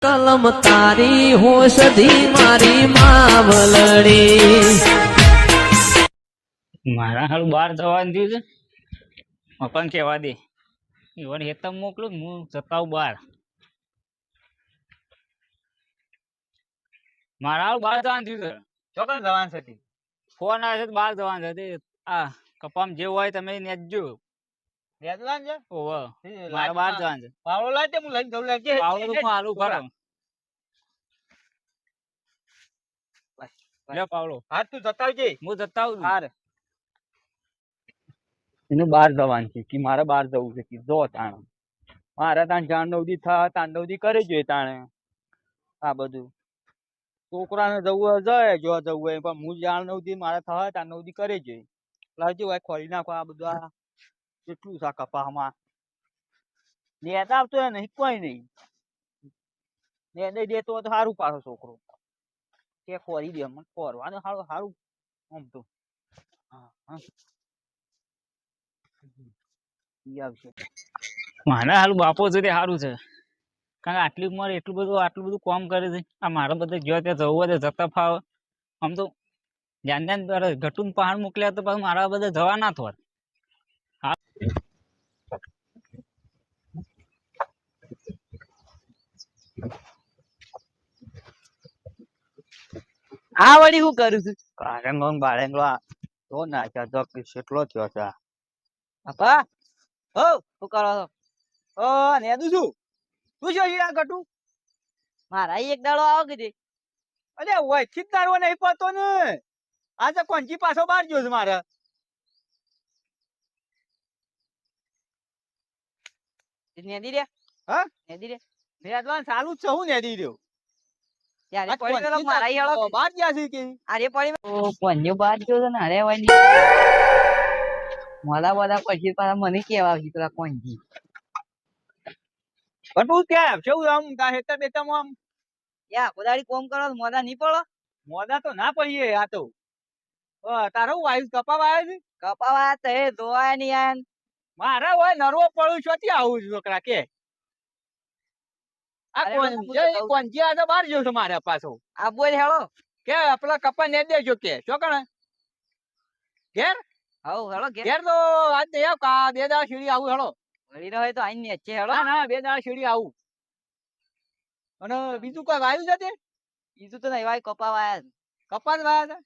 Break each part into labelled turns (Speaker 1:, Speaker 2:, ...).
Speaker 1: કલમ તારી હોશધી મારી માવલડી
Speaker 2: મારા હાલ બહાર જવાનું થયું છે. મકાન કેવા દે ઈવન હેતમ મોકલું હું જતા હું બહાર. મારા હાલ બહાર જવાનું થયું છે.
Speaker 3: ચોક્કસ જવાનું છે.
Speaker 2: ફોન આવે છે બહાર જવાનું છે. આ કપામ જેવું હોય તમે નેજો.
Speaker 3: વેદવાન છે
Speaker 2: ઓહો મારે બહાર જવાનું છે.
Speaker 3: પાવડો લાવ તે હું લઈને જઉં લાગે
Speaker 2: પાવડો તો હું આલુ ભરો લે પાવડો.
Speaker 3: હા તું જતા આવજે.
Speaker 2: હું જતા આવું છું.
Speaker 3: હાર
Speaker 4: એનું બહાર જવાનું છે કે મારે બહાર જવું છે કે જો તાણે મારે તાણ જાંડવદી થાય તાંડવદી કરી જોઈએ તાણે આ બધું છોકરાને જવું હોય જાય જો જવું હોય પણ હું જાણવદી મારે થાય તાંડવદી કરી જોઈએ લાવજો ભાઈ ખોલી નાખો આ બધું આ કેટલું છે કપામાં નેતા આવતો નહીં કોઈ નહીં ને દઈ દેતો હોય તો સારું પાછો છોકરો કે ખોરી દે મને ખોરવાનું સારું સારું આમ તો હા હા આવશે
Speaker 2: મારા હાલ બાપો છે તે સારું છે. કારણ કે આટલી ઉંમર આટલું બધું કામ કરે છે. આ મારા બધા જો ત્યાં જવું હોય તો જતા ફાવે. આમ તો ધ્યાન ઘટું પહાડ મોકલ્યા તો પાછું મારા બધા જવા ના થોત.
Speaker 4: આ વળી હું કરું છું કારેંગો બાળેંગો તો નાખ્યા તો કેટલો થયો છે આપા હો શું કરો છો ઓ નેદુ છું તું શું હીરા કટું મારા એક દાડો આવો કીધી અરે ઓય ચિત્તારો નહીં પડતો ને આ તો કોંજી પાછો બહાર ગયો છે મારે નેદી રે હા નેદી રે નેદવાન ચાલુ જ છે હું નેદી રહ્યો યાર પડી ગયો મારા હેળો બહાર ગયા છે કે અરે પડી ઓ કોંજો બહાર ગયો છે ને અરે વાય મોલા બોલા પછી પાછા મને કેવા આવશે પેલા કોંજી પણ તું ક્યાં કેવું આમ તા હેતર બેતામાં આમ યા કોદાળી કોમ કરો મોદા નહીં પડો મોદા તો ના પડીએ આ તો તારો વાયુ કપાવા આવે છે કપાવા તો એ ધોવાય નહીં યાર મારા હોય નરવો પડું છો ત્યાં આવું છોકરા કે આ કોંજી આ તો બહાર ગયો છે મારા પાછો આ બોલ હેળો કે પેલા કપા ને દેજો કે ચોકણ ઘેર હાઉ હેળો ઘેર તો આજ દે કા બે દાડા સીડી આવું હેળો વળી રહ્યો તો આઈ ને છે હેળો ના બે દાડા સીડી આવું અને બીજું કોઈ વાયુ છે તે બીજું તો નહીં વાય કપા વાયા કપા વાયા છે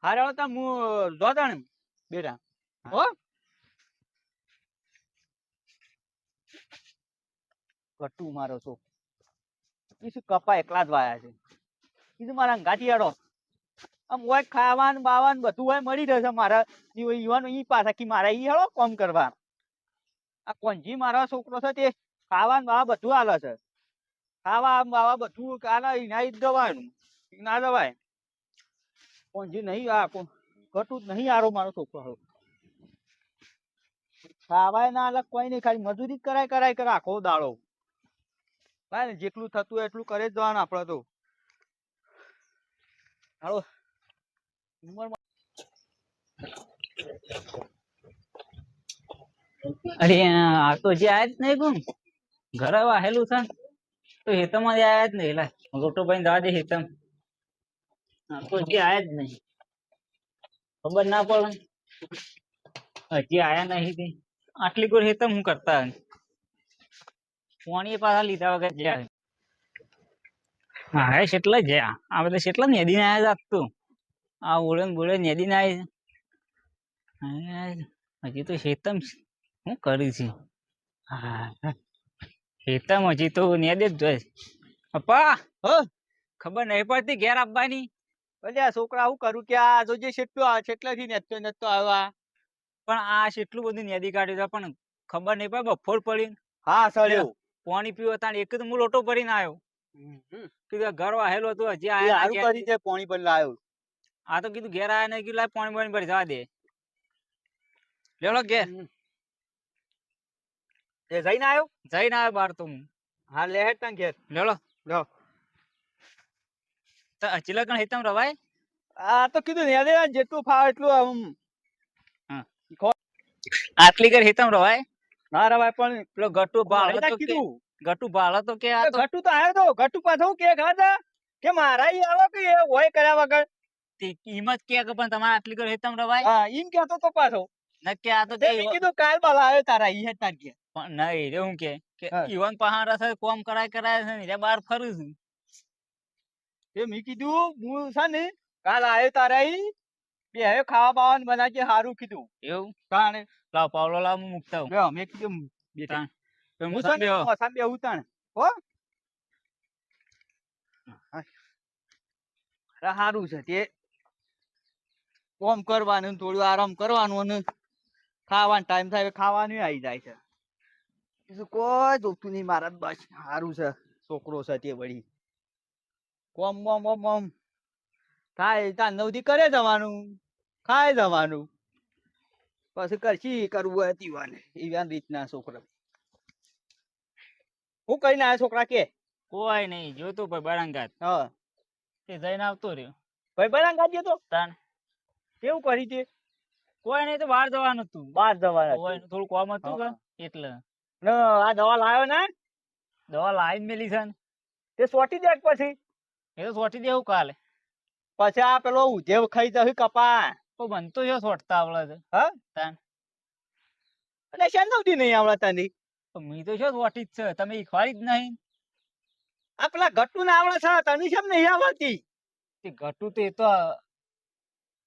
Speaker 4: હારે હેળો તો હું જોતાણ બેટા હો કટુ મારો છો ઈસુ કપા એકલા જ વાયા છે ઈસુ મારા ગાંઠી હેડો આમ હોય ખાવાનું બાવાનું બધું હોય મળી રહેશે મારા યુવાનો ઈ પાછા કે મારા ઈ હેળો કોમ કરવા આ કોંજી મારો છોકરો છે તે ખાવાનું બાવા બધું હાલે છે ખાવા બાવા બધું કાલે ના દવાનું ના દવાય કોંજી નહીં આ ઘટું જ નહીં આરો મારો છોકરો ખાવાય ના અલગ કોઈ નહીં ખાલી મજૂરી કરાય કરે આખો દાડો ભાઈ ને જેટલું થતું એટલું કરે જ જવાનું આપડે તો હાલો
Speaker 2: અરે આ તો જે આયા જ નહીં કોણ ઘરે વાહેલું છે તો હેતમાં આયા જ નહીં લા રોટો ભાઈ જવા દે હેતમ તો જે આયા જ નહીં ખબર ના પડે હજી આયા નહીં તે આટલી કોર હેતમ હું કરતા પાણી પાછા લીધા વગર જ્યાં હા કેટલા જ્યાં આ બધા કેટલા નેદી ને આયા જાતું આ ઓળે બોળે નેદી ને આય હજી તો હેતમ શું કરી છે હેતમ હજી તો નેદે જ જોઈ પપ્પા ખબર નહીં પડતી ઘેર આપવાની
Speaker 4: અલ્યા છોકરા હું કરું કે આ જોજે છેટલાથી નેતો આવ્યા
Speaker 2: પણ આ કેટલું બધું નેદી કાઢ્યું છે પણ ખબર નહીં પડે બફોર પડી
Speaker 4: હા સળ્યો
Speaker 2: પાણી પીવો તાણ એક તો હું લોટો ભરીને આવ્યો કીધું ઘર વાહેલો હતું હજી
Speaker 4: સારું કરી છે પાણી પર લાવ્યો
Speaker 2: આ તો કીધું ઘેર આયા નહીં કીધું લાય પાણી પાણી ભરી જવા દે લેલો ઘેર
Speaker 4: એ જઈને આવ્યો
Speaker 2: બહાર તો હું
Speaker 4: હા લે હેડ તને ઘેર
Speaker 2: લેલો
Speaker 4: લો
Speaker 2: તો અચીલા કણ હેતમ રવાય
Speaker 4: આ તો કીધું ને જેટલું ફાવે એટલું આમ
Speaker 2: આટલી કર હેતમ રવાય
Speaker 4: ના રવાય પણ
Speaker 2: પેલો ગટુ ભાવ
Speaker 4: કીધું
Speaker 2: ગટુ ભાળો તો કે આ તો
Speaker 4: ઘટુ તો આવ્યો તો ઘટુ પાછો કે ખાધા કે મારા ઈ આવે કે એ હોય કર્યા વગર
Speaker 2: કિંમત કે પણ તમારે આટલી કર હેતમ રવાય
Speaker 4: હા ઈમ કેતો તો પાછો
Speaker 2: ન કે આ તો
Speaker 4: તે મેં કીધું કાલ બાલ આવ્યો તારા ઈ હેતાર કે
Speaker 2: પણ નહીં રે હું કે
Speaker 4: હા.
Speaker 2: ઈવન પહાડ હશે કોમ કરાય છે ને બહાર ફરું છું
Speaker 4: તે મેં કીધું હું છે ને કાલ આવ્યો તારા ઈ બે હવે ખાવા બાવાનું બનાવજે હારું કીધું
Speaker 2: એવું
Speaker 4: તાણે
Speaker 2: લાવ પાવલો લાવ હું મૂકતા હું
Speaker 4: લ્યો મેં કીધું બેઠે
Speaker 2: તાણ. તો
Speaker 4: હું
Speaker 2: હું
Speaker 4: છે ને
Speaker 2: બેહો.
Speaker 4: મોસામ બેહું તાણે હો અરે હારું છે તે કોમ કરવાનું ને થોડું આરામ કરવાનું અને ખાવાનો ટાઈમ થાય એટલે ખાવાનું આવી જાય છે બીજું કોઈ જોતું નહીં મારા બસ સારું છે છોકરો છે તે વળી કોમ બોમ બોમ બોમ થાય ત્યાં 9 થી કરે જવાનું ખાઈ જવાનું પછી કરશી કરવું હોય દીવાને એવી રીતના છોકરા હું કહીને આવ્યા છોકરા કે
Speaker 2: કોઈ નહીં જોતું ભાઈ બળંગાત
Speaker 4: હા
Speaker 2: તે જઈને આવતો રહ્યો
Speaker 4: ભાઈ બરાંગ ગાજ્યો તો
Speaker 2: તાણ
Speaker 4: કેવું કરી તે
Speaker 2: કોઈ નહીં તો બહાર જવાનું હતું
Speaker 4: બહાર જવાના
Speaker 2: કોઈ થોડું કોમ હતું કે
Speaker 4: હા.
Speaker 2: એટલે
Speaker 4: ને આ દવા લાવ્યો ને
Speaker 2: દવા લાવીને મેલી છે ને
Speaker 4: તે સોટી દે પછી
Speaker 2: એ તો સોટી દેવું કાલે
Speaker 4: પછી આ પેલો ઉધેવ ખાઈ જશે કપા
Speaker 2: તો બનતો છે સોટતા આવડે છે
Speaker 4: હા
Speaker 2: તાણ
Speaker 4: અને શેન નવતી નહીં આવડે તને
Speaker 2: તો મી તો શું સોટી જ છે તમે ઈખવાડી જ નહીં
Speaker 4: આ પેલા ગટ્ટુ ને આવડે છે તને કેમ નહીં આવડતી
Speaker 2: તે ઘટું તો એ તો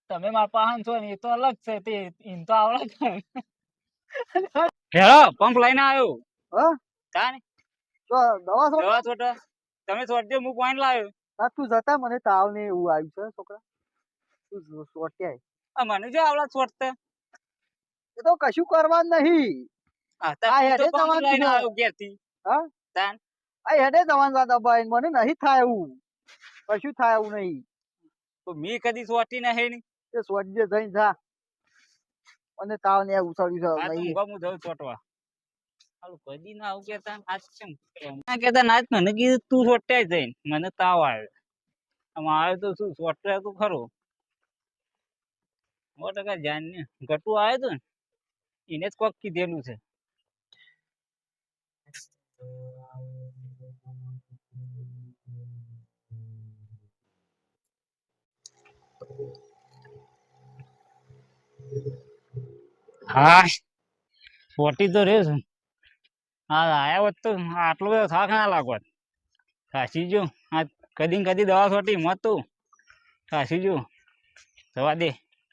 Speaker 2: તમે મારા પાહન છો ને એ તો અલગ છે તે એમ તો આવડે છે હેલો પંપ લઈને આવ્યો
Speaker 4: હા
Speaker 2: તાણ
Speaker 4: તો દવા સોટ
Speaker 2: દવા છોટો તમે છોડજો હું પોઈન્ટ લાવ્યો
Speaker 4: આ તું જતા મને તાવ ને એવું આવ્યું છે છોકરા તું સોટ્યા
Speaker 2: આ મને જો આવડે છોડતા
Speaker 4: એ તો કશું કરવાનું નહીં
Speaker 2: હા
Speaker 4: આ
Speaker 2: તમે
Speaker 4: હેડે
Speaker 2: તો પંપ
Speaker 4: જવાનું
Speaker 2: લઈને
Speaker 4: છે.
Speaker 2: આવ્યો ઘેરથી
Speaker 4: હા
Speaker 2: તાણ
Speaker 4: આ હેડે જવાનું દાદા ભાઈ મને નહીં થાય એવું કશું થાય એવું નહીં
Speaker 2: તો મી કદી સોટી ના હે ની
Speaker 4: એ સોટજે જઈને જા અને તાવ ને ઉછળ્યું છે
Speaker 2: આ તો
Speaker 4: નહીં
Speaker 2: ઊંઘા હું જઉં છોટવા હાલું કદી ના આવું કેતા આજ કેમ ના કેતા ના જ મને કીધું તું સોટ્યા જઈને મને તાવ આવ્યો આમાં આવ્યો તો શું સોટ્યા તો ખરો 100% જાણ ને ગટુ આવ્યો તો ને એને જ કોક કીધેલું છે હા સોટી તો રહ્યો છું હા આયા હોત તો આટલો બધો થાક ના લાગોત સાચી જો આ કદી ને કદી દવા સોટી મત તું સાચી જો જવા દે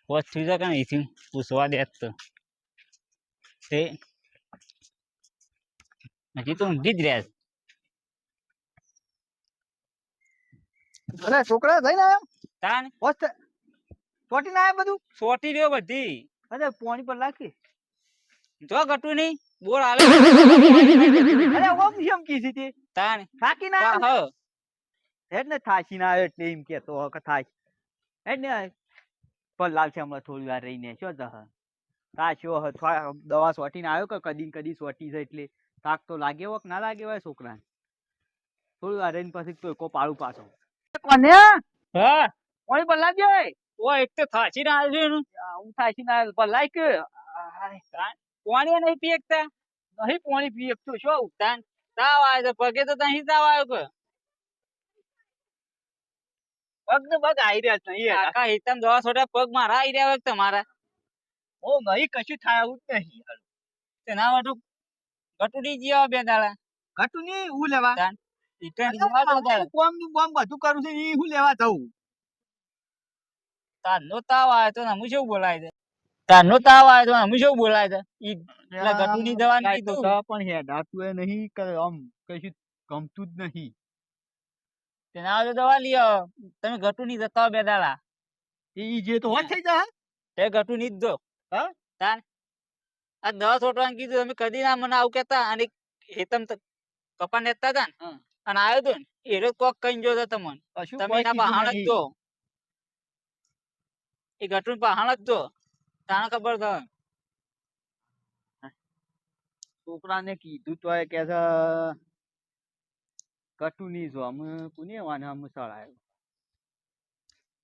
Speaker 2: પોચ થઈ જાય કે નહીં પૂછવા દે તો તે હજી તો ઊંઘી જ રહ્યા છે
Speaker 4: અરે છોકરા જઈને આવ્યો
Speaker 2: તાન
Speaker 4: હોસ્ટ સોટી ના આવ્યા બધું
Speaker 2: સોટી રહ્યો બધી
Speaker 4: અરે પોણી પર રાખી
Speaker 2: જો ગટુ નહીં બોર આવે
Speaker 4: અરે ઓમ કેમ કીધી તે
Speaker 2: તાન
Speaker 4: થાકી ના આવ્યો
Speaker 2: હા
Speaker 4: હેડ ને થાકી ના આવ્યો એટલે એમ કેતો કે થાય હેડ ને પર લાવશે હમણાં થોડી વાર રહીને શું જહ થાક્યો દવા સોટીને આવ્યો કે કદી ને કદી સોટી છે એટલે થાક તો લાગે હોય કે ના લાગે હોય છોકરાને થોડી વાર રહીને પછી તો કો પાડું પાછો કોને
Speaker 2: હા
Speaker 4: કોણી પર લાવજે
Speaker 2: ઓ એક તો થાચી ના આવ્યો એનું
Speaker 4: હું થાકી ના આવ્યો પર લાઈક
Speaker 2: પાણી નહીં પી શકતા
Speaker 4: નહીં પાણી પી તો શું
Speaker 2: તાન તાવ આવ્યો તો પગે તો ત્યાં તાવ આવ્યો કે
Speaker 4: પગ ને પગ આવી રહ્યા છે નહીં
Speaker 2: આખા હિતમ દવા છોટા પગ મારા આવી રહ્યા હોય કે તમારા
Speaker 4: ઓ નહીં કશું થાય એવું જ નહીં
Speaker 2: તેના વાટું ગટુડી જીવા બે દાડા
Speaker 4: ઘટું નહીં હું લેવા
Speaker 2: રિટર્ન જીવા તો દાડા
Speaker 4: કોમ નું કોમ બધું કરું છું એ હું લેવા જવું
Speaker 2: તારનો તાવ આવ્યો તો અમે શું બોલાય છે તારનો તાવ આવ્યો તો અમે શું બોલાય છે ઈ એટલે ગટુની દવા
Speaker 4: કાંઈ તો
Speaker 2: કીધું
Speaker 4: પણ હેડાતું એ નહીં કે આમ કશું ગમતું જ નહીં
Speaker 2: તેના તો દવા લઈ આવો તમે ગટુની જતા હો બે દાડા
Speaker 4: એ જે તો હોત થઈ જાય
Speaker 2: તે ગટુની જ દો
Speaker 4: હા?
Speaker 2: તાન આ દવા છોટવાનું કીધું તમે કદી ના મને આવું કેતા અને હેતમ કપા નેતા હતા ને
Speaker 4: હા.
Speaker 2: અને આવ્યો તો ને એરો કોક કઈ જો તમને
Speaker 4: કશું
Speaker 2: તમે
Speaker 4: કોઈ
Speaker 2: એના
Speaker 4: કીધું
Speaker 2: પહાણ જ
Speaker 4: નહીં.
Speaker 2: જો એ ગટુન પહાણ જ જો તાને ખબર થાય
Speaker 4: છોકરાને કીધું તો કે છે કટુ નહીં જો અમે કોને વાને અમે સળાયો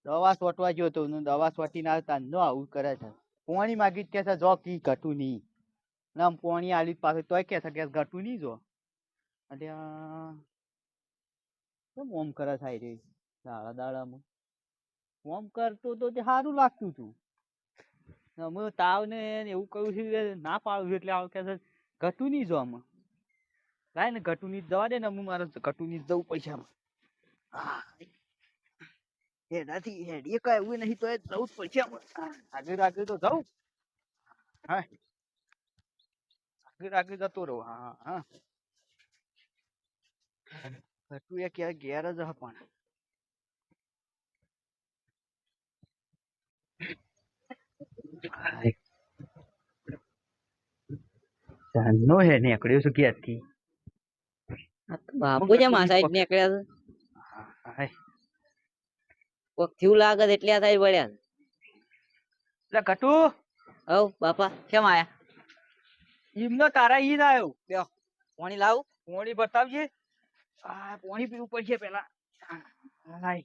Speaker 4: દવા સોટવા ગયો તો ને દવા સોટીને આવતા ન આવું કરે છે પોણી માગી કે છે જો કી કટુ નહીં ને આમ પોણી આલી પાસે તોય કે છે કે ગટુ નહીં જો અલ્યા કેમ ઓમ કરે થાય રે દાડા દાડામાં ઓમ કરતો તો તે સારું લાગતું હતું અમે તાવ ને એવું કહ્યું છે કે ના પાડું એટલે આવું કે છે ઘટું નહીં જો આમાં લાય ને ઘટું ની દવા દે ને હું મારે ઘટું ની જવું પૈસામાં એનાથી હેડીએ કઈ એવું નહીં તો એ જવું જ પડશે આગળ આગળ તો જવું હા આગળ આગળ જતો રહું હા હા ઘટું એ ક્યાં ઘેર જ હ પણ નો હે નીકળ્યો છું ક્યાંથી
Speaker 1: બાપુ જેમ આ સાઈડ નીકળ્યા છે
Speaker 4: હાય
Speaker 1: કોક થયું લાગે છે એટલે આ સાઈડ વળ્યા છે.
Speaker 4: એટલે ઘટુ
Speaker 1: હવ બાપા કેમ આયા
Speaker 4: ઈમનો તારા ઈ ના આવ્યો
Speaker 1: લ્યો પાણી લાવું
Speaker 4: પોણી બતાવજે આ પોણી પીવું પડશે પેલા હાય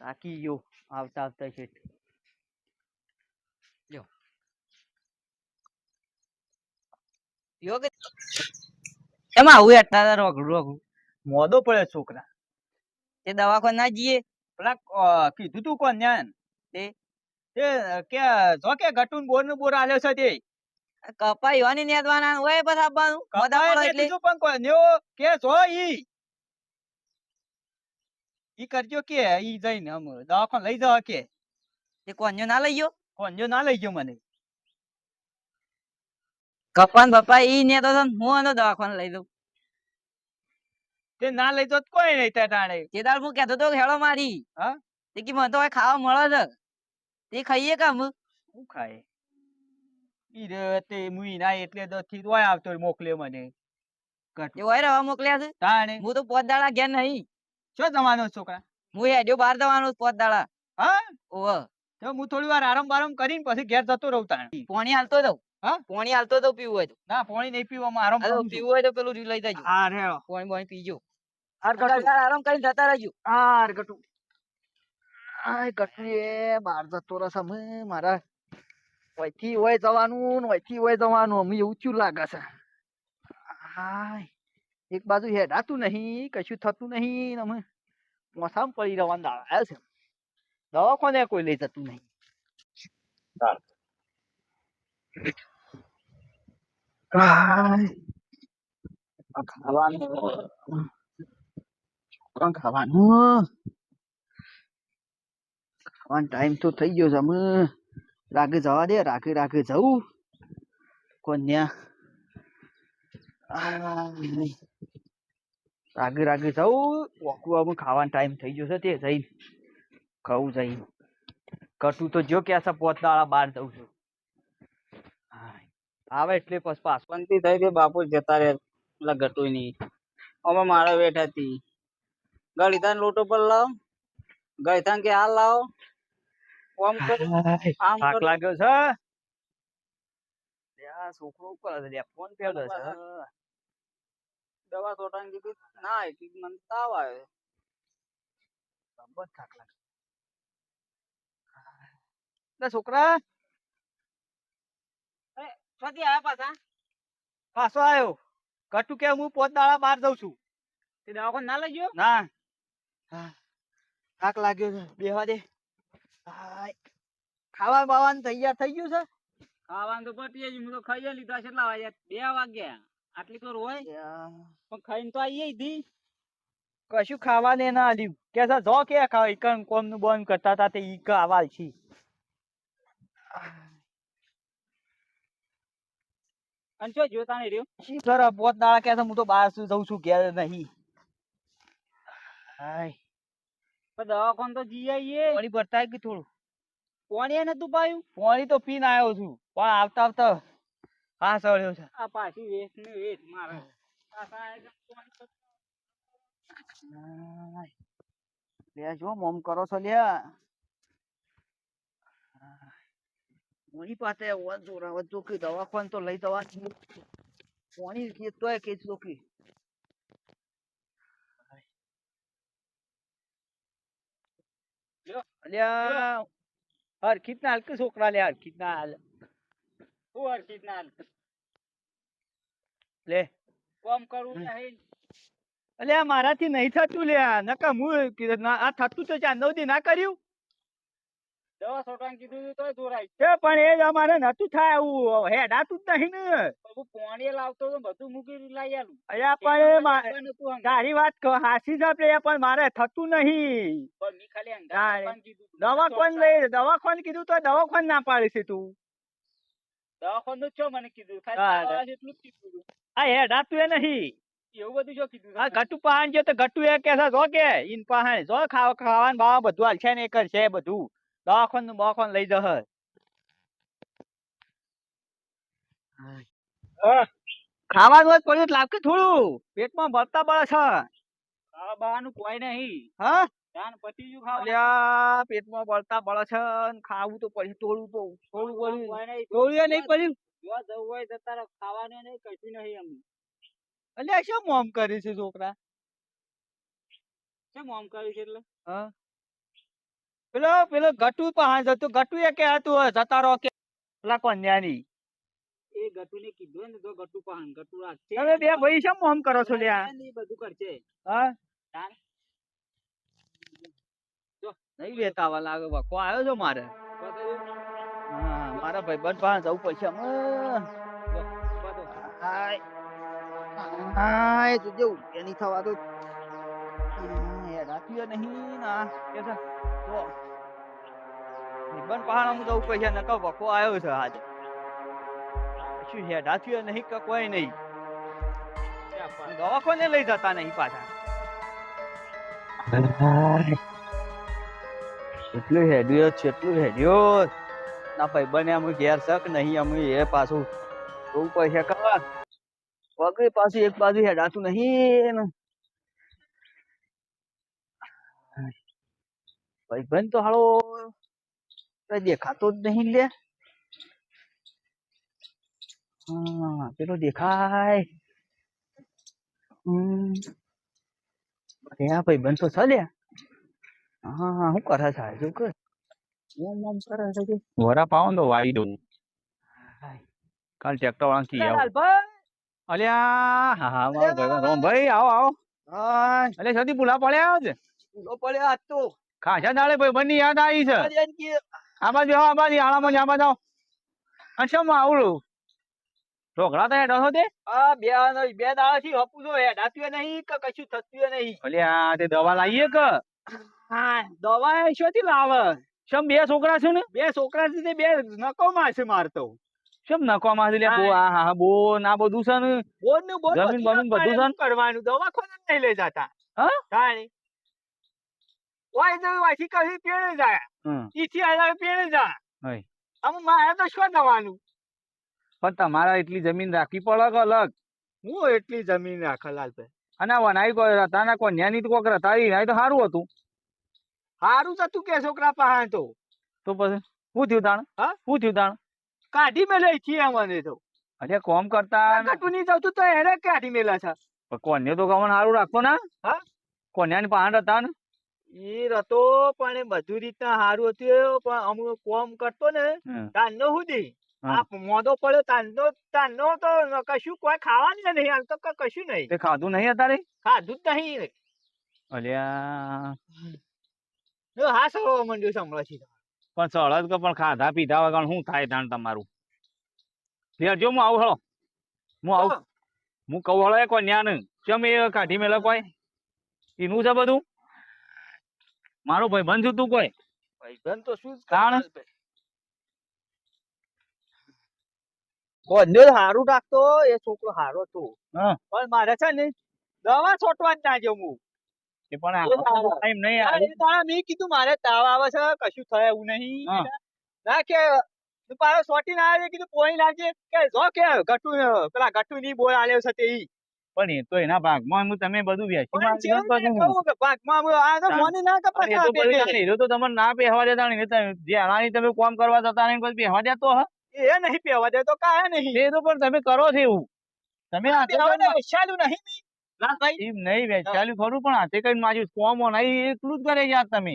Speaker 4: થાકી ગયો આવતા આવતા છે
Speaker 1: લ્યો લ્યો કે એમાં આવું એટલા રોગડું રોગડું
Speaker 4: મોદો પડે છોકરા
Speaker 1: તે દવાખાને ના જઈએ
Speaker 4: પેલા કીધું તું કોણ ન્યાન
Speaker 1: તે
Speaker 4: તે કે જો કે ગટુન બોર નું બોર આલ્યો છે તે
Speaker 1: કપાઈ વાની નેદવાના હોય બસ આપવાનું મોદા પડો એટલે
Speaker 4: બીજું પણ કોઈ નેવો કે જો ઈ કરજો કે ઈ જઈને આમ દવાખાને લઈ જાવ કે
Speaker 1: તે કોન્યો ના લઈ ગયો
Speaker 4: કોણ ના લઈ ગયો મને
Speaker 1: કપાન બાપા ઈ ને તો હું એનો દવાખાને લઈ દઉં
Speaker 4: તે ના લઈ તો કોઈ નહીં તે ટાણે
Speaker 1: તે દાડ હું કહેતો તો હેળો મારી
Speaker 4: હા
Speaker 1: તે કે મને તો હવે ખાવા મળે છે તે ખાઈએ કામ
Speaker 4: શું ખાય ઈ રે તે મુઈ ના એટલે તો થી તોય આવતો મોકલે મને
Speaker 1: એ હોય રવા મોકલ્યા છે
Speaker 4: તાણે
Speaker 1: હું તો પોત દાડા ઘેર નહીં
Speaker 4: શું જવાનો છોકરા
Speaker 1: હું હેડ્યો બહાર જવાનું પોત દાડા
Speaker 4: હા
Speaker 1: ઓહ
Speaker 4: તો હું થોડી વાર આરામ બારામ કરીને પછી ઘેર જતો રહું તાણે
Speaker 1: પાણી હાલતો દઉં
Speaker 4: હા
Speaker 1: પાણી હાલતો દઉં પીવું હોય તો
Speaker 4: ના પાણી નહીં પીવામાં આરામ કરું છું.
Speaker 1: પીવું હોય તો પેલું લઈ જજો
Speaker 4: હા રે
Speaker 1: પાણી પાણી પીજો
Speaker 4: હાર ગટુ
Speaker 1: આરામ કરીને જતા રહેજો
Speaker 4: હાર ગટુ આય ગટુ એ બાર જતો રસ અમે મારા વયથી હોય જવાનું ને વયથી હોય જવાનું અમે એવું થયું લાગે છે હાય એક બાજુ હેડાતું નહીં કશું થતું નહીં ને અમે મોસામાં પડી રહેવાના દાડા આવ્યા છે દવાખાને કોઈ લઈ જતું નહીં ખાવાનું ખાવાનું ટાઈમ તો થઈ ગયો છે અમે રાગે જવા દે રાગે રાગે જવું કોન્યા રાગે રાગે જવું વોકું અમે ખાવાનો ટાઈમ થઈ ગયો છે તે જઈને ખાવું જઈને કટું તો જો કે પોત દાડા બહાર જઉં છું આવે એટલે પછી પાછું
Speaker 2: પંતી થઈ ગઈ બાપુ જતા રે પેલા ગટુય ની અમે મારા બેઠા હતી ગળીધાન લોટો પર લાવ ગળીધાન કે હાલ લાવો આમ કર આમ
Speaker 4: થાક
Speaker 2: કર
Speaker 4: લાગ્યો છે આ છોકરો ઉપર છે ફોન પેલો છે
Speaker 2: દવા સોટાની કીધી ના આવી મને તાવ આવ્યો
Speaker 4: બસ થાક લાગે છોકરા
Speaker 2: ક્યાંથી આયા પાછા
Speaker 4: પાછો આવ્યો કટુ કે હું પોત દાડા બહાર જઉં છું
Speaker 2: તે દવાખાને ના લઈ ગયો
Speaker 4: ના થાક લાગ્યો છે બેહવા દે હાય. ખાવા બાવાનું તૈયાર થઈ ગયું છે
Speaker 2: ખાવાનું તો પતી ગયું હું તો ખાઈ લીધા કેટલા વાગ્યા 2 વાગ્યા આટલી તો હોય પણ ખાઈને તો આવીએ ધી
Speaker 4: કશું ખાવાને ના આલ્યું કે છે જો કે ખાવ ઈકન કોમ નું બંધ કરતા હતા તે ઈક આવાલ છી
Speaker 2: અને શું જોતા નહીં રહ્યો
Speaker 4: શી કરે પોત દાડા કે છે હું તો બહાર જઉં છું ઘેર નહીં હાય
Speaker 2: પણ દવાખાને તો જઈ આવીએ
Speaker 4: પાણી ભરતા કે થોડું
Speaker 2: પાણી એ નતું પાયું
Speaker 4: પાણી તો પીને આવ્યો છું પણ આવતા આવતા હા સળ્યો છે
Speaker 2: આ પાછી વેચ ને વેચ મારે પાછા આયા તો પાણી તો
Speaker 4: લે જો મોમ કરો છો લ્યા મોની પાસે જોરાવત જો કે દવાખાન તો લઈ જવા પાણી કે તોય કે ચોકી અલ્યા હરખીત ના હાલ કે છોકરા લે હરખીત ના હાલ
Speaker 2: શું હરખીત ના હાલ
Speaker 4: લે
Speaker 2: કોમ કરવું નહીં.
Speaker 4: અલ્યા મારાથી નહીં થતું લ્યા નકા હું આ થતું તો ચાંદવદી ના કર્યું
Speaker 2: દવા છોટાને કીધું તું તોય દોરાય.
Speaker 4: એ પણ એ જ અમારે નતું થાય એવું હેડાતું જ નહીં ને
Speaker 2: હું પોણીએ લાવતો તો બધું મૂકી લાવી આલું.
Speaker 4: અલ્યા પણ એ
Speaker 2: નતું હંગાત.
Speaker 4: તારી વાત હાસી છે પણ મારે થતું નહીં
Speaker 2: પણ મેં ખાલી હંગાત
Speaker 4: ના,
Speaker 2: આપવાનું કીધું તું.
Speaker 4: દવાખાને કીધું તો દવાખાને ના પાડી છે તું
Speaker 2: દવાખાનું જ છો મને કીધું.
Speaker 4: હા,
Speaker 2: ખાલી દવા જેટલું જ કીધું તું.
Speaker 4: આ હેડાતું એ નહીં
Speaker 2: એવું બધું શું કીધું
Speaker 4: આ
Speaker 2: તમને?
Speaker 4: ગટુ પહાણ જો તો ગટુ એ કે છે જો કે ઈન પહાણ જો ખાવાનું બાવા બધું હાલ છે ને એ કરશે બધું દવાખાનું લઈ જશે ખાવાનું જ પડ્યું લાગે થોડું પેટમાં ભરતા બળે છે
Speaker 2: ખાવા બાવાનું કોઈ નહીં.
Speaker 4: હા
Speaker 2: જાન પતી ગયું ખાવાનું.
Speaker 4: અલ્યા પેટમાં બળતા બળે છે ને ખાવું તો પડે થોડું
Speaker 2: કોઈ નહીં.
Speaker 4: થોડું એ નહીં પડ્યું
Speaker 2: જો જવું હોય તો તારે ખાવાનું નહીં કશું નહીં એમ.
Speaker 4: અલ્યા શું મોમ કરી છે છોકરા
Speaker 2: કેમ આમ કર્યું છે એટલે?
Speaker 4: હા પેલો ગટુ પહાણ જતું ગટુ એ કે હતું જતા રહો કે પેલા કન્યાની
Speaker 2: એ ગટુને કીધું ને તો ગટુ પહાણ ગટુ રાખશે.
Speaker 4: તમે બે ભાઈ શું મોમ કરો છો લ્યા
Speaker 2: એ બધું કરશે.
Speaker 4: હા
Speaker 2: તાર?
Speaker 4: નહીં વેતાવા લાગે વખો આવ્યો છો મારે
Speaker 2: બધું
Speaker 4: હા મારા ભાઈ બંધ પાસે જવું પડશે
Speaker 2: બધું.
Speaker 4: હાય તું જેવું એની થવા દો રાખ્યું નહીં ના કે છે તો બંધ પહાડ જવું પડશે નકર વખો આવ્યો છે આજે શું હેડ હાથ્યું નહીં કે કોઈ નહીં દવાખાને લઈ જતા નહીં પાછા એટલું હેડ્યો ના ભાઈ બને અમે ઘેર શક નહીં અમે એ પાછું બહુ પૈસા કરવા પગે પાછું એક બાજુ હેડાતું નહીં ને ભાઈ બન તો હાલો દેખાતો જ નહીં લે હા પેલો દેખાય ભાઈ બન તો ચાલ્યા હા શું કરે છે શું કરે ઓમ કરે છે
Speaker 5: વરા પાવો ને તો વાવી દઉં કાલ ટ્રેક્ટર વાળા કી આવો અલ્યા હા હા મારો ભાઈ રોમભાઈ આવો આવો અલ્યા સદી ભૂલા પડ્યા છે
Speaker 4: પડ્યા આજ તો
Speaker 5: ખાસા દાડે ભાઈ બંને યાદ આવી છે આ બાજુ આવો આ બાજુ આળામાં આ બાજુ આવો અને શેમ આવડું ઢોકળા તો હેડો છો તે
Speaker 4: બે દાડા થી હપું છો હેડાતું નહીં કે કશું થતું નહીં
Speaker 5: અલ્યા તે દવા લાવીએ કે
Speaker 4: હા દવા શોથી લાવે
Speaker 5: શેમ બે છોકરા છે ને
Speaker 4: બે છોકરા છે તે બે નકો મારશે મારતો
Speaker 5: શેમ નખવા લે બો આ હા બો ના બધું છે ને
Speaker 4: બોન નું બોન
Speaker 5: જમીન બમીન બધું છે ને?
Speaker 4: કરવાનું દવાખાને નહીં લઈ જતા
Speaker 5: હા
Speaker 4: તાણી ઓય તો વાસી કઈ પેણે જાય
Speaker 5: હમ.
Speaker 4: ઈથી આલા પેણે જાય
Speaker 5: હોય.
Speaker 4: આમ મારે તો શું દવાનું
Speaker 5: પણ તમારા એટલી જમીન રાખવી પડે કે અલગ
Speaker 4: હું એટલી જમીન રાખલાલ પે
Speaker 5: અને આ વનાઈ કોઈ રતાના કોન્યાની તો કોક રતારી નાય તો સારું હતું
Speaker 4: હારું તો તું કે છોકરા પાસે તો
Speaker 5: પછી શું થયું તાણ
Speaker 4: હા?
Speaker 5: શું થયું તાણ
Speaker 4: કાઢી મેલે ઈથી મને તો
Speaker 5: અરે કોમ કરતા
Speaker 4: કટુ નહીં જતું તો એને કાઢી મેલા છે
Speaker 5: કોન્યા તો કમણ સારું રાખતો ને
Speaker 4: હા?
Speaker 5: કોન્યાની પહાડ હતા ને
Speaker 4: ઈ રતો પણ એ બધું રીતના હારું હતું પણ અમુક કોમ કરતો ને
Speaker 5: હમ.
Speaker 4: તાંનો સુધી
Speaker 5: હા.
Speaker 4: આ મોદો પડ્યો તાંનો તો કશું કોઈ ખાવાનું નહીં હાલ તો કશું નહીં
Speaker 5: તે ખાધું નહીં અત્યારે
Speaker 4: ખાધું જ નહીં
Speaker 5: અલ્યા
Speaker 4: હા સવા મંડ્યો સંભળાશી
Speaker 5: પણ સળદ કે પણ ખાધા પીધા વગર શું થાય તાણ તમારું લેજો હું આવું હળો હું આવું હું કહું હળો એ કોન્યા ને ચમ એ કાઢી મેલે કોઈ એનું છે બધું મારું ભાઈ બંધ તું કોઈ
Speaker 4: ભાઈબંધ તો શું
Speaker 5: તાણ
Speaker 4: બંને હારું રાખતો એ છોકરો હારો હતો
Speaker 5: હા.
Speaker 4: પણ મારે છે ને દવા છોટવા જ ના જવું
Speaker 5: એ પણ
Speaker 4: એ તાવ.
Speaker 5: ટાઈમ નહીં આવે.
Speaker 4: મેં કીધું મારે તાવ આવે છે કશું થાય એવું નહીં
Speaker 5: હા.
Speaker 4: ના કે તું પાછો સોટી ના આવે કીધું પોણી લાગે કે જો કે ગટુ પેલા ગટુ ની બોલ આલ્યો છે તે ઈ
Speaker 5: પણ એ તો એના ભાગમાં હું તમે બધું વેચી
Speaker 4: પણ
Speaker 5: મારી
Speaker 4: જેવું
Speaker 5: દો
Speaker 4: મેં
Speaker 5: પછી.
Speaker 4: કહું કે ભાગમાં આ તો
Speaker 5: તાણ.
Speaker 4: મને ના
Speaker 5: અને એ તો પછી તાણ હીરો તો તમને ના પહેવા દેતા નહીં તમે જે અનાની તમે કામ કરવા જતા નહીં પછી પહેવા દેતો હ
Speaker 4: એ નહીં પહેવા દે તો કાંઈ નહીં
Speaker 5: એ તો પણ તમે કરો છો એવું તમે હાથે
Speaker 4: પહેવા દે
Speaker 5: કરીને-
Speaker 4: વિશાલું નહીં ના ભાઈ
Speaker 5: એમ નહીં વેચાલ્યું ખરું પણ હાથે કઈ માજુ કોમ નહીં એટલું જ કરે યાર તમે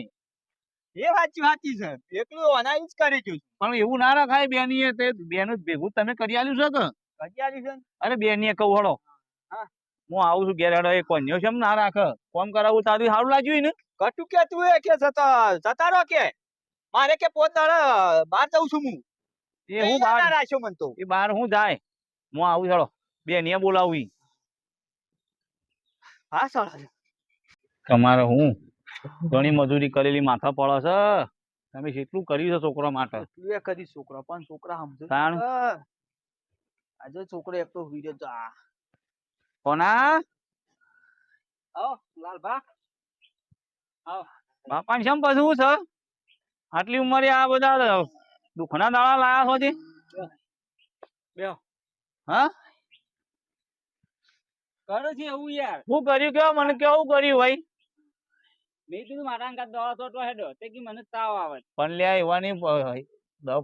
Speaker 4: એ સાચી છે એકલું અનાજ જ કરી છું
Speaker 5: પણ એવું ના રખાય બેની તે બેનું જ ભેગું તમે કરી આલ્યું છે કે
Speaker 4: કજિયારી છે ને?
Speaker 5: અરે બેની કહું હળો
Speaker 4: હા.
Speaker 5: હું આવું છું ઘેર હેડો એ કોન્યો છે ના રાખ કોમ કરાવું તારું સારું લાગ્યું ને
Speaker 4: કટુ કે તું એ કે જતા રહો કે મારે કે પોત દાડા બહાર જઉં છું હું
Speaker 5: એ હું બહાર
Speaker 4: ના રાખ્યો મન તો
Speaker 5: એ બહાર હું જાય હું આવું ચાલો બે ને બોલાવું
Speaker 4: હા સાડા
Speaker 5: તમારે હું ઘણી મજૂરી કરેલી માથા પડે છે તમે કેટલું કર્યું છે છોકરા માટે
Speaker 4: તું એ કરી છોકરા પણ છોકરા સમજો
Speaker 5: તાણ
Speaker 4: આજે છોકરો એક તો હુઈ રહ્યો આ
Speaker 5: કોના
Speaker 2: આવો લાલભા
Speaker 5: બાપા ને શેમ બધું છે આટલી ઉંમરે આ બધા દુખના દાડા લાયા છો તે
Speaker 2: બેહો.
Speaker 5: હા
Speaker 2: કરો છે એવું યાર
Speaker 5: શું કર્યું કેવો મને કેવું કર્યું ભાઈ
Speaker 2: મેં કીધું મારા અંગાત દવા તો હેડો તે કી મને તાવ આવે
Speaker 5: પણ લ્યા એવાની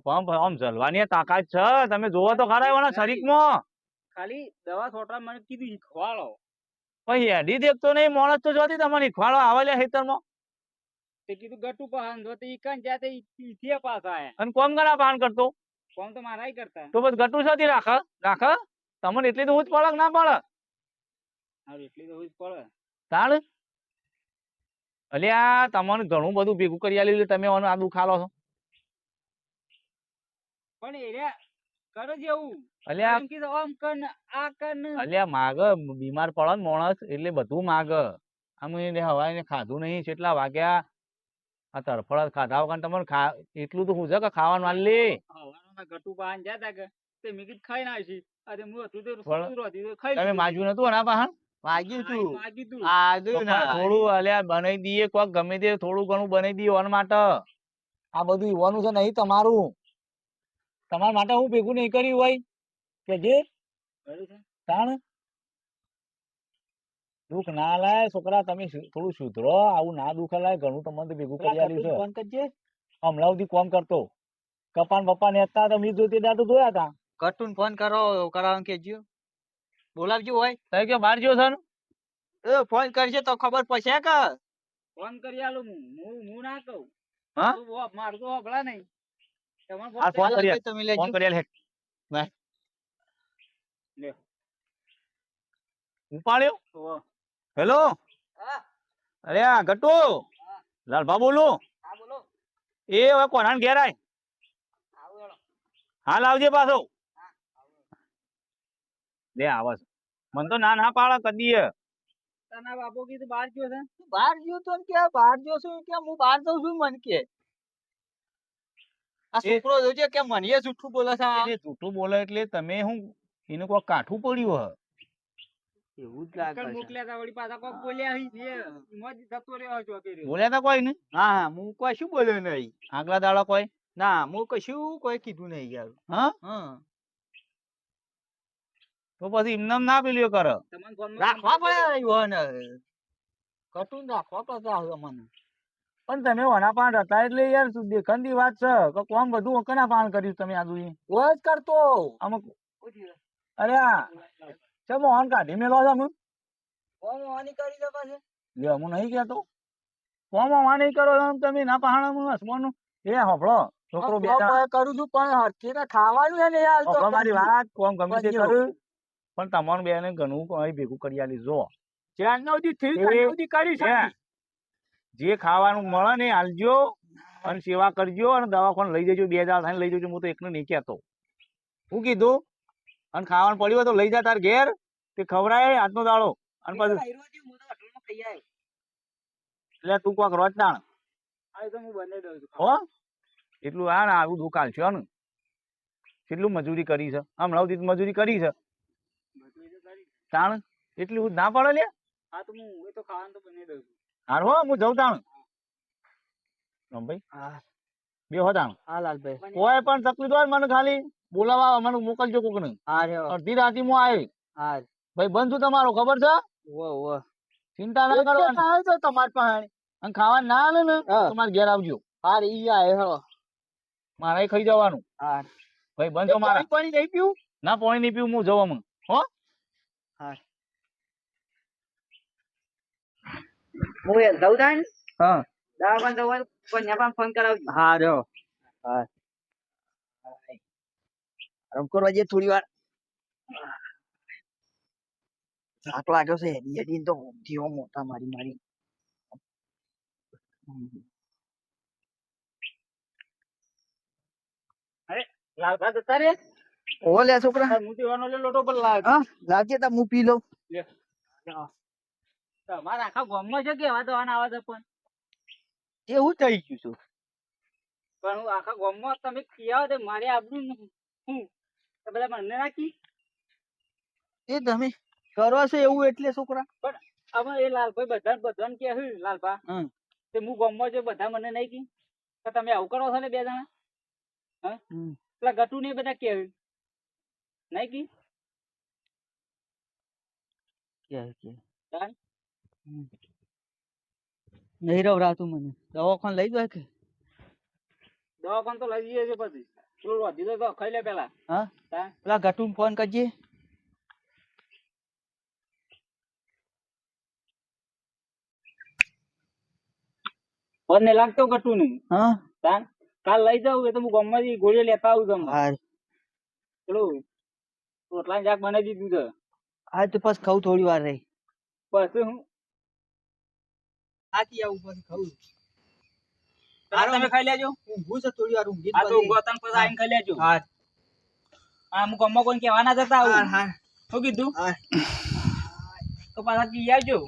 Speaker 5: પંપ આમ જલવાની તાકાત છે તમે જોવો તો ખરા એવાના શરીરમાં
Speaker 2: ખાલી દવા છોટરા મને કીધું ખવાડો
Speaker 5: પછી હેડી દેખતો નહીં માણસ તો જોતી તમને ખવાડો આવે લ્યા ખેતરમાં
Speaker 2: તે કીધું ગટુ પહાન જો તે ઈકન જાતે ઈથી પાછા આયા
Speaker 5: અને કોમ ઘણા પાન કરતો
Speaker 2: કોમ તો મારા કરતા
Speaker 5: તો બસ ગટુ સાથે રાખ તમને એટલી તો હું જ પડે કે ના પડે
Speaker 2: હારું એટલી તો હોય જ પડે
Speaker 5: તાણ અલ્યા તમને ઘણું બધું ભેગું કરી આલ્યું તમે આ દુખાલો છો
Speaker 2: પણ એરિયા કરો છે એવું
Speaker 5: અલ્યા
Speaker 2: એમ કીધું આમ કર ને આ કર ને
Speaker 5: અલ્યા માગ બીમાર પડે ને માણસ એટલે બધું માગ આમ એને હવાય ને ખાધું નહીં કેટલા વાગ્યા આ તરફળ ખાધા વગર તમને એટલું તો હું છે કે ખાવાનું આલ લે
Speaker 2: હવારના ગટુ પહાન જાતા કે તે મેં કીધું ખાઈ નાખી અરે હું હતું તે
Speaker 5: પણ
Speaker 2: રોતી તો ખાઈ
Speaker 5: તમે માજ્યું નતું ના પાહણ
Speaker 4: વાગ્યું તું
Speaker 2: માગી તું
Speaker 4: આગળ ના
Speaker 5: થોડું અલ્યા બનાવી દઈએ કોક ગમે તે થોડું ઘણું બનાવી દઈએ ઓન માટે આ બધું યુવાનું છે નહીં તમારું તમારા માટે હું ભેગું નહીં કર્યું હોય કે જે
Speaker 2: કર્યું છે
Speaker 5: તાણ દુઃખ ના લાય છોકરા તમે થોડું સુધરો આવું ના દુઃખ લાય ઘણું તમને તો ભેગું કરી આલ્યું છે
Speaker 4: ફોન કરજે
Speaker 5: હમણાં સુધી કોમ કરતો કપાન બપ્પા ને હતા તમે જોતી ત્યાં તો જોયા હતા
Speaker 4: કટુન ફોન કરો કરાવવાનું કેજો બોલાવજો હોય
Speaker 5: તમે કે બહાર ગયો છે ને
Speaker 4: એ ફોન કરશે તો ખબર પડશે કે
Speaker 2: ફોન કરી આલું હું ના કહું
Speaker 5: હા?
Speaker 2: મારું તો હોભળા નહીં તમારે
Speaker 5: આ ફોન કરી આલ.
Speaker 4: તમે લેજો
Speaker 5: ફોન કરી આલ હેઠ.
Speaker 2: લ્યો.
Speaker 5: ઉપાડ્યો
Speaker 2: તો
Speaker 5: હેલો
Speaker 2: હા
Speaker 5: અરે આ ગટુ લાલભા બોલું
Speaker 2: હા બોલો
Speaker 5: એ હવે કોના ઘેર આય
Speaker 2: આવું હેડો
Speaker 5: હાલ આવજે પાછો લે આવે છે મને તો ના પાડે કદી
Speaker 2: તના બાપુ કીધું બહાર ગયો છે
Speaker 4: બહાર ગયો તો કે બહાર ગયો છું કે હું બહાર જઉં છું મન કે આ છોકરો જોજે કે મને એ જૂઠું બોલે છે આ.
Speaker 5: એ જૂઠું બોલે એટલે તમે હું એને કોઈ કાઠું પડ્યું
Speaker 4: એવું જ
Speaker 2: કણ મોકલ્યા તા વળી પાછા કોક બોલ્યા હી ને એમાં જ જતો રહ્યો છો કે
Speaker 5: હે બોલ્યા તા કોઈ ને
Speaker 4: હા હું કશું બોલ્યો નહીં
Speaker 5: આગલા દાડા કોઈ
Speaker 4: ના હું કશું કોઈ કીધું નહીં યાર
Speaker 5: હા
Speaker 4: હા
Speaker 5: તો પછી એમને ના પેલ્યો કરે
Speaker 2: તમને ફોન
Speaker 4: રાખવા પડે યુવાને કટુન રાખવા પડે આવે મને
Speaker 5: પણ તમે વના પાન હતા એટલે યાર દેખંડી વાત છે કે કોમ બધું કના પાન કર્યું તમે આજુ
Speaker 4: કોઈ જ કરતો
Speaker 5: અમુક અરે આ ચમ મોહન કાઢી મેલો છે અમુક
Speaker 4: કોણ વાની કરી દે પાછે
Speaker 5: લે હું નહીં કહેતો કોમ માં નહીં કરો એમ તમે ના પહાણ હસવાનું એ હોભળો છોકરો બે
Speaker 4: કરું છું પણ હરખી ખાવાનું છે ને યાર તો
Speaker 5: મારી વાત કોમ ગમે તે
Speaker 4: બન્યું.
Speaker 5: કરું પણ તમારું બેને ઘણું કોઈ ભેગું કરી આલી જો
Speaker 4: ચારનો દી થી
Speaker 5: એ-
Speaker 4: ચારનો દી કરી છે
Speaker 5: જે ખાવાનું મળે ને આલજો અને સેવા કરજો અને દવાખાને લઈ જજો 2 દાડા થઈને લઈ જજો હું તો એકને નહીં કહેતો શું કીધું અને ખાવાનું પડ્યું હોય તો લઈ જા તાર ઘેર તે ખવડાય આજનો દાડો અને પછી એટલે તું કોક રોજ તાણ
Speaker 2: આ તો હું બને દઉં છું
Speaker 5: હો એટલું આ ને આવું દુઃખ હાલશો ને કેટલું મજૂરી કરી છે હમણાં સુધી મજૂરી કરી છે તાણ એટલું ના પડે લે
Speaker 2: હા તો હું એ તો ખાવાનું તો બને દઉં છું
Speaker 5: હાર હો હું જઉં તાણ ભાઈ
Speaker 4: હા
Speaker 5: બે હો તાણ
Speaker 4: હા લાલભાઈ
Speaker 5: કોઈ પણ તકલીફ હોય મને ખાલી બોલાવા મને મોકલજો કોક ને
Speaker 4: હા રે
Speaker 5: અડધી રાતી હું આવે
Speaker 4: હા
Speaker 5: ભાઈ બંધ છું તમારો ખબર છે
Speaker 4: વો વો
Speaker 5: ચિંતા ના કરવાની
Speaker 4: આવે તો તમાર પાસે
Speaker 5: અને ખાવા ના આવે ને
Speaker 4: હા.
Speaker 5: તો મારે ઘેર આવજો
Speaker 4: હા રે ઈ આય હો
Speaker 5: મારે ખાઈ જવાનું
Speaker 4: હા
Speaker 5: ભાઈ બંધ છો મારા
Speaker 4: પાણી નહીં પીવું
Speaker 5: ના પાણી નહીં પીવું હું જવા મને હો
Speaker 4: હા
Speaker 1: હું એ જઉં તા ને
Speaker 4: હા
Speaker 1: દવાખાને જવું હોય તો કોન્યા પાસે ફોન કરાવજો
Speaker 4: હા રો હા આરામ કરવા જઈએ થોડી વાર
Speaker 1: થાક લાગ્યો છે હેડી હેડી તો જીવો મોટા મારી મારી
Speaker 2: લાલભા જતા રે
Speaker 1: ઓ લે છોકરા
Speaker 2: હું દેવાનો લે લોટો પર લાગ
Speaker 1: હા લાવજે તા હું પી લઉં
Speaker 2: તમારા આખા ગામમાં છે કેવા દવાના આવે છે પણ
Speaker 4: એવું થઈ ગયું છું
Speaker 2: પણ હું આખા ગામમાં તમે ખીયાવો તો મારે આબરૂ હું તો બધા મને નાખી
Speaker 1: એ તમે કરો છો એવું એટલે છોકરા
Speaker 2: અમે એ લાલભાઈ બધાને કે લાલભા
Speaker 1: હમ.
Speaker 2: તે હું ગામમાં છે બધા મને નહીં કી તો તમે આવું કરો છો ને બે જણા હા પેલા ગટુ ને બધા કે નહીં કી
Speaker 1: નહીં રવરાતું મને દવાખાને લઈ જાય કે
Speaker 2: દવાખાને તો લઈ જઈએ છે પછી પેલું વધી તો ખાઈ લે પેલા
Speaker 1: હા
Speaker 2: હા
Speaker 1: પેલા ગટુને ફોન કરજે
Speaker 2: ફોન ને લાગતો ગટુ નહીં
Speaker 1: હા
Speaker 2: તાન કાલ લઈ જાઉં એ તો હું ગામમાંથી ગોળીઓ લેતા આવું તમને
Speaker 1: હાર
Speaker 2: પેલું રોટલા શાક બનાવી દીધું છે
Speaker 1: હા તો પછી ખાવું થોડી વાર રહી
Speaker 2: પછી હું
Speaker 1: આથી આવું પછી ખાવું
Speaker 2: તમે ખાઈ લેજો
Speaker 1: ઊંઘું છે થોડી વાર ઊંઘી
Speaker 2: આ તો ગોતન પછી આવીને ખાઈ લેજો
Speaker 1: હા
Speaker 2: હા હું ગામમાં કોઈ કહેવા ના જતા આવું
Speaker 1: હા
Speaker 2: શું કીધું
Speaker 1: હા
Speaker 2: તો પાછા કી આવજો